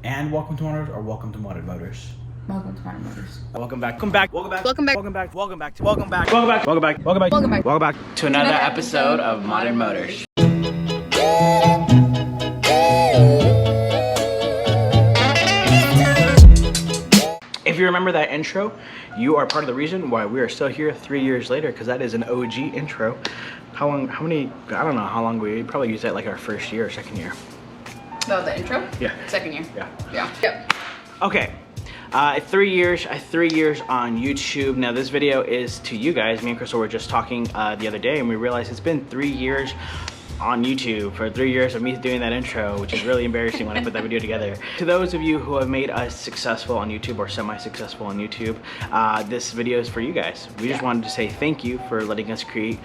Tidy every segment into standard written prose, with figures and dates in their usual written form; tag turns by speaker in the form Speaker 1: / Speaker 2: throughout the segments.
Speaker 1: And welcome to Motors, or welcome to Modded Motors.
Speaker 2: Welcome to Modern Motors.
Speaker 1: Welcome back. Welcome back. Welcome back.
Speaker 2: Welcome back.
Speaker 1: Welcome back. Welcome back. Welcome back. Welcome back. Welcome back. Welcome back.
Speaker 2: Welcome back.
Speaker 1: Welcome back to another episode of Modern Motors. If you remember that intro, you are part of the reason why we are still here 3 years later, because that is an OG intro. How long, how many, I don't know how long we probably used that, like our first year or second year.
Speaker 2: Oh, the intro?
Speaker 1: Yeah.
Speaker 2: Second year.
Speaker 1: Yeah.
Speaker 2: Yeah. Yep.
Speaker 1: Okay. 3 years, 3 years on YouTube. Now this video is to you guys. Me and Crystal were just talking the other day, and we realized it's been 3 years on YouTube for 3 years of me doing that intro, which is really embarrassing when I put that video together. To those of you who have made us successful on YouTube or semi-successful on YouTube, this video is for you guys. We just wanted to say thank you for letting us create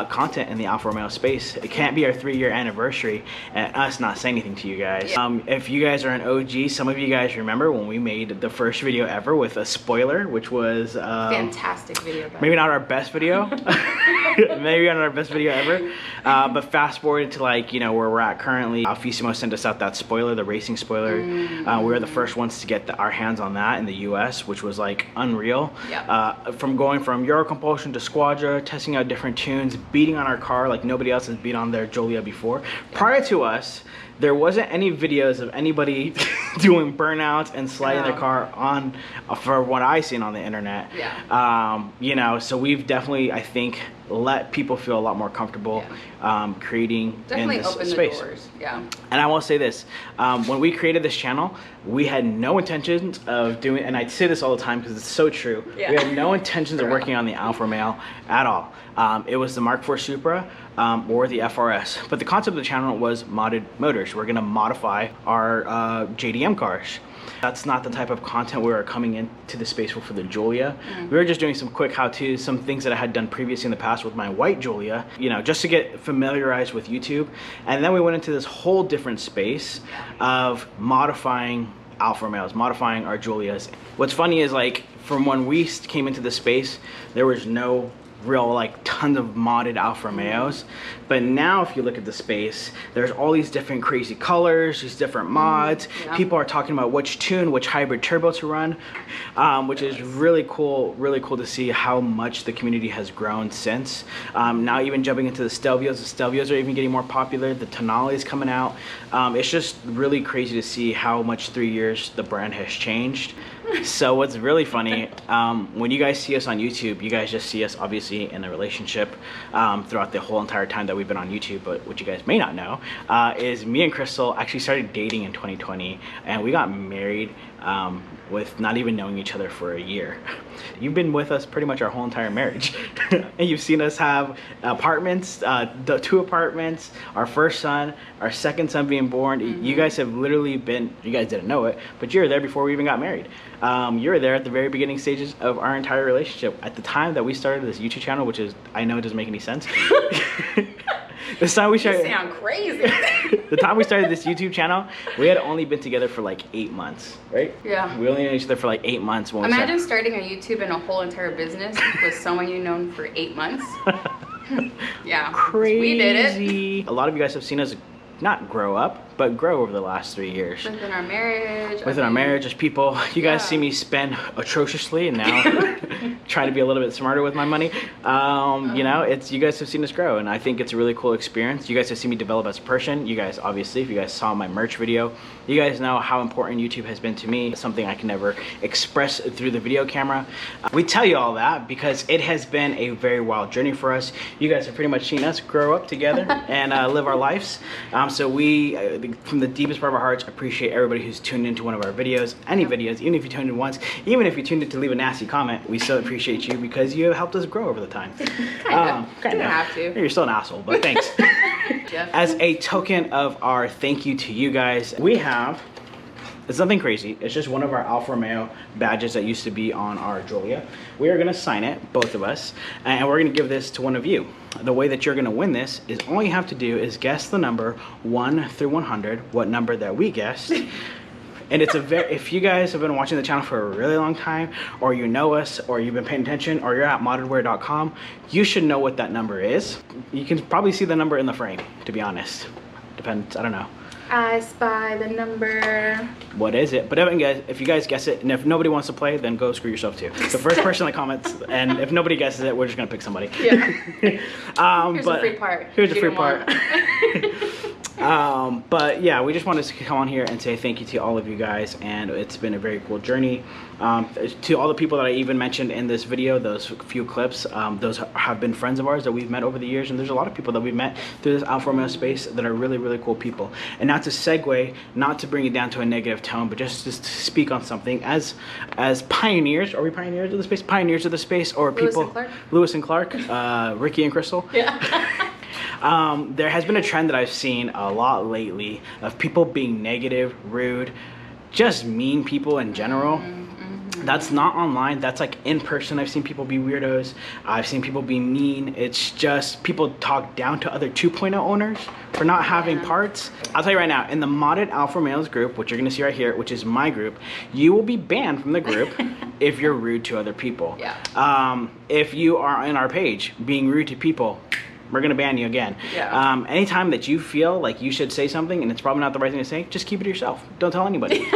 Speaker 1: content in the Alfa Romeo space. It can't be our 3-year anniversary and us not saying anything to you guys. If you guys are an OG, some of you guys remember when we made the first video ever with a spoiler, which was
Speaker 2: fantastic video.
Speaker 1: Maybe not our best video. Maybe not our best video ever. But fast forward to, like, you know, where we're at currently. Alfissimo sent us out that spoiler, the racing spoiler. We were the first ones to get our hands on that in the US, which was like unreal. From going from Euro Compulsion to Squadra, testing out different tunes, beating on our car like nobody else has beat on their Giulia before. Prior to us, there wasn't any videos of anybody doing burnouts and sliding their car on, for what I've seen on the internet. You know, so we've definitely, I think, let people feel a lot more comfortable creating
Speaker 2: definitely
Speaker 1: in this
Speaker 2: open
Speaker 1: space.
Speaker 2: The doors. Yeah.
Speaker 1: And I will say this, when we created this channel, we had no intentions of doing, and I say this all the time because it's so true, we had no intentions of working on the Alfa Romeo at all. It was the Mark IV Supra or the FRS. But the concept of the channel was modded motors. We're gonna modify our JDM cars. That's not the type of content we were coming into the space for the Giulia. We were just doing some quick how-tos, some things that I had done previously in the past with my white Giulia, you know, just to get familiarized with YouTube. And then we went into this whole different space of modifying Alfa Romeos, modifying our Giulias. What's funny is, like, from when we came into the space, there was no real, like, tons of modded Alfa Romeos. But now if you look at the space, there's all these different crazy colors, these different mods. People are talking about which tune, which hybrid turbo to run, which is really cool to see how much the community has grown since. Now even jumping into the Stelvios are even getting more popular. The Tonale is coming out. It's just really crazy to see how much 3 years the brand has changed. So what's really funny, when you guys see us on YouTube, you guys just see us obviously in a relationship throughout the whole entire time that we've been on YouTube. But what you guys may not know is me and Crystal actually started dating in 2020, and we got married with not even knowing each other for a year. You've been with us pretty much our whole entire marriage. And you've seen us have apartments, the 2 apartments, our first son, our second son being born. You guys have literally been, you guys didn't know it, but you were there before we even got married. You were there at the very beginning stages of our entire relationship. At the time that we started this YouTube channel, which is, I know it doesn't make any sense. This time we started.
Speaker 2: You sound crazy.
Speaker 1: The time we started this YouTube channel, we had only been together for like 8 months, right?
Speaker 2: Yeah.
Speaker 1: We only knew each other for like 8 months. When
Speaker 2: Imagine starting a YouTube and a whole entire business with someone you've known for 8 months. Yeah.
Speaker 1: Crazy.
Speaker 2: We did it.
Speaker 1: A lot of you guys have seen us not grow up, but grow over the last 3 years.
Speaker 2: Within our marriage.
Speaker 1: Within our marriage, as people, you guys see me spend atrociously, and now try to be a little bit smarter with my money. You know, it's, you guys have seen us grow, and I think it's a really cool experience. You guys have seen me develop as a person. You guys, obviously, if you guys saw my merch video, you guys know how important YouTube has been to me. It's something I can never express through the video camera. We tell you all that because it has been a very wild journey for us. You guys have pretty much seen us grow up together and live our lives. So we, from the deepest part of our hearts, appreciate everybody who's tuned into one of our videos, any videos, even if you tuned in once, even if you tuned in to leave a nasty comment, we still appreciate you because you have helped us grow over the time.
Speaker 2: Kind of. You don't have to.
Speaker 1: You're still an asshole, but thanks. As a token of our thank you to you guys, we have, it's nothing crazy, it's just one of our Alfa Romeo badges that used to be on our Giulia. We are gonna sign it, both of us, and we're gonna give this to one of you. The way that you're gonna win this is all you have to do is guess the number 1 through 100, what number that we guessed. And it's a very, if you guys have been watching the channel for a really long time, or you know us, or you've been paying attention, or you're at moddedwear.com, you should know what that number is. You can probably see the number in the frame, to be honest. Depends, I don't know.
Speaker 2: I spy the number.
Speaker 1: What is it? But if you guys guess it, and if nobody wants to play, then go screw yourself too. The first person that comments, and if nobody guesses it, we're just gonna pick somebody.
Speaker 2: Yeah. Here's a free part.
Speaker 1: Here's a free part. But yeah, we just wanted to come on here and say thank you to all of you guys, and it's been a very cool journey. To all the people that I even mentioned in this video, those few clips, those have been friends of ours that we've met over the years, and there's a lot of people that we've met through this Alfa Romeo space that are really, really cool people. And not to segue, not to bring it down to a negative tone, but just to speak on something as pioneers. Are we pioneers of the space? Pioneers of the space, or people? Lewis and Clark, Ricky and Crystal.
Speaker 2: Yeah.
Speaker 1: There has been a trend that I've seen a lot lately of people being negative, rude, just mean people in general. That's not online, that's like in person. I've seen people be weirdos, I've seen people be mean. It's just people talk down to other 2.0 owners for not having parts. I'll tell you right now, in the modded Alfa Romeos group, which you're gonna see right here, which is my group, you will be banned from the group if you're rude to other people.
Speaker 2: Yeah.
Speaker 1: If you are in our page being rude to people, we're gonna ban you again.
Speaker 2: Yeah.
Speaker 1: Anytime that you feel like you should say something and it's probably not the right thing to say, just keep it to yourself. Don't tell anybody.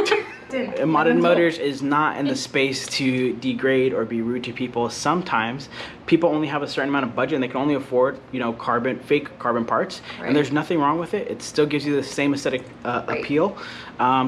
Speaker 1: Modern Motors is not in the space to degrade or be rude to people. Sometimes people only have a certain amount of budget and they can only afford, you know, fake carbon parts, and there's nothing wrong with it. It still gives you the same aesthetic appeal.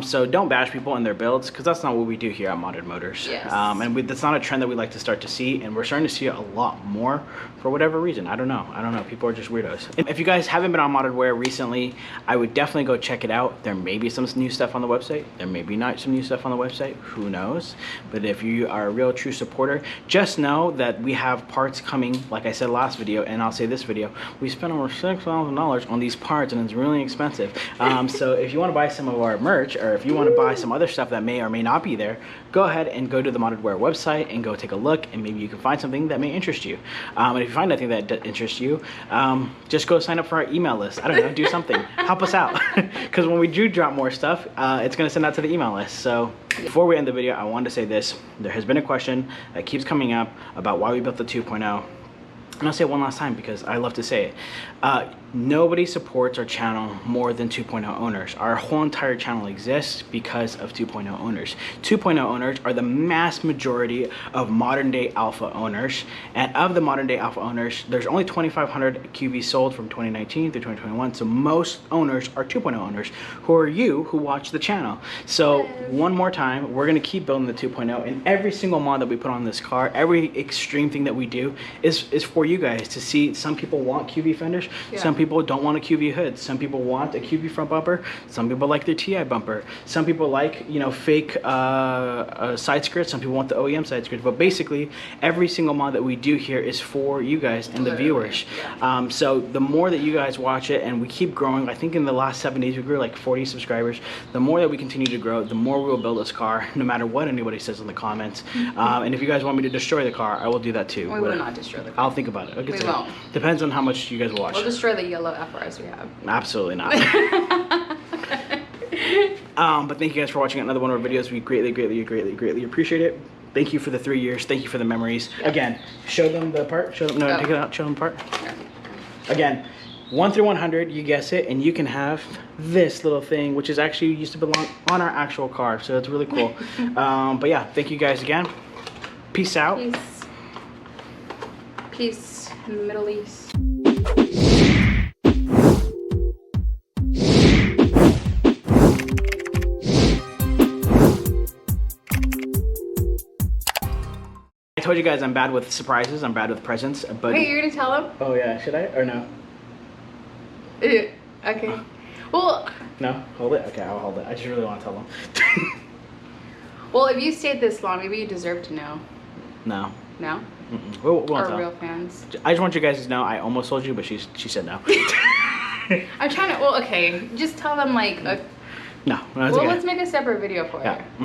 Speaker 1: So don't bash people in their builds, because that's not what we do here at Modern Motors.
Speaker 2: Yes.
Speaker 1: And that's not a trend that we like to start to see, and we're starting to see it a lot more for whatever reason. I don't know. People are just weirdos. If you guys haven't been on Modded Wear recently, I would definitely go check it out. There may be some new stuff on the website. There may be not some new stuff on the website. Who knows? But if you are a real true supporter, just know that we have parts coming, like I said last video, and I'll say this video, we spent over $6,000 on these parts, and it's really expensive. So if you want to buy some of our merch, or if you want to buy some other stuff that may or may not be there, go ahead and go to the Modded Wear website and go take a look, and maybe you can find something that may interest you. And if you find anything that interests you, just go sign up for our email list. I don't know, do something. Help us out. Because when we do drop more stuff, it's going to send out to the email list. So before we end the video, I wanted to say this. There has been a question that keeps coming up about why we built the 2.0. And I'll say it one last time because I love to say it. Nobody supports our channel more than 2.0 owners. Our whole entire channel exists because of 2.0 owners. 2.0 owners are the mass majority of modern day Alpha owners. And of the modern day Alpha owners, there's only 2,500 QVs sold from 2019 through 2021. So most owners are 2.0 owners, who are you who watch the channel. So one more time, we're gonna keep building the 2.0, and every single mod that we put on this car, every extreme thing that we do is for you guys to see. Some people want QV fenders, some people don't want a QV hood, some people want a QV front bumper, some people like their TI bumper, some people like, you know, fake side skirts, some people want the OEM side skirts. But basically every single mod that we do here is for you guys and the viewers. So the more that you guys watch it, and we keep growing, I think in the last 7 days we grew like 40 subscribers, the more that we continue to grow, the more we will build this car, no matter what anybody says in the comments. And if you guys want me to destroy the car, I will do that too.
Speaker 2: We will not destroy the car.
Speaker 1: I'll think about it.
Speaker 2: We won't.
Speaker 1: Depends on how much you guys watch.
Speaker 2: We'll destroy the yellow FRS we have.
Speaker 1: Absolutely not. But thank you guys for watching another one of our videos. We greatly appreciate it. Thank you for the 3 years. Thank you for the memories. Again, show them the part. Show them. No, take it out. Show them the part. Again, 1 through 100, you guess it, and you can have this little thing, which is actually used to belong on our actual car. So it's really cool. But yeah, thank you guys again. Peace out.
Speaker 2: Peace. Peace in the Middle East.
Speaker 1: I told you guys I'm bad with surprises. I'm bad with presents. But
Speaker 2: wait, you're gonna tell them?
Speaker 1: Oh yeah, should I or no?
Speaker 2: Okay. Well.
Speaker 1: No, hold it. Okay, I'll hold it. I just really want to tell them.
Speaker 2: Well, if you stayed this long, maybe you deserve to know.
Speaker 1: No.
Speaker 2: No?
Speaker 1: We'll
Speaker 2: Or
Speaker 1: tell.
Speaker 2: real fans.
Speaker 1: I just want you guys to know I almost told you, but she said no.
Speaker 2: I'm trying to, well, okay, just tell them like,
Speaker 1: No,
Speaker 2: well,
Speaker 1: okay.
Speaker 2: let's make a separate video for it.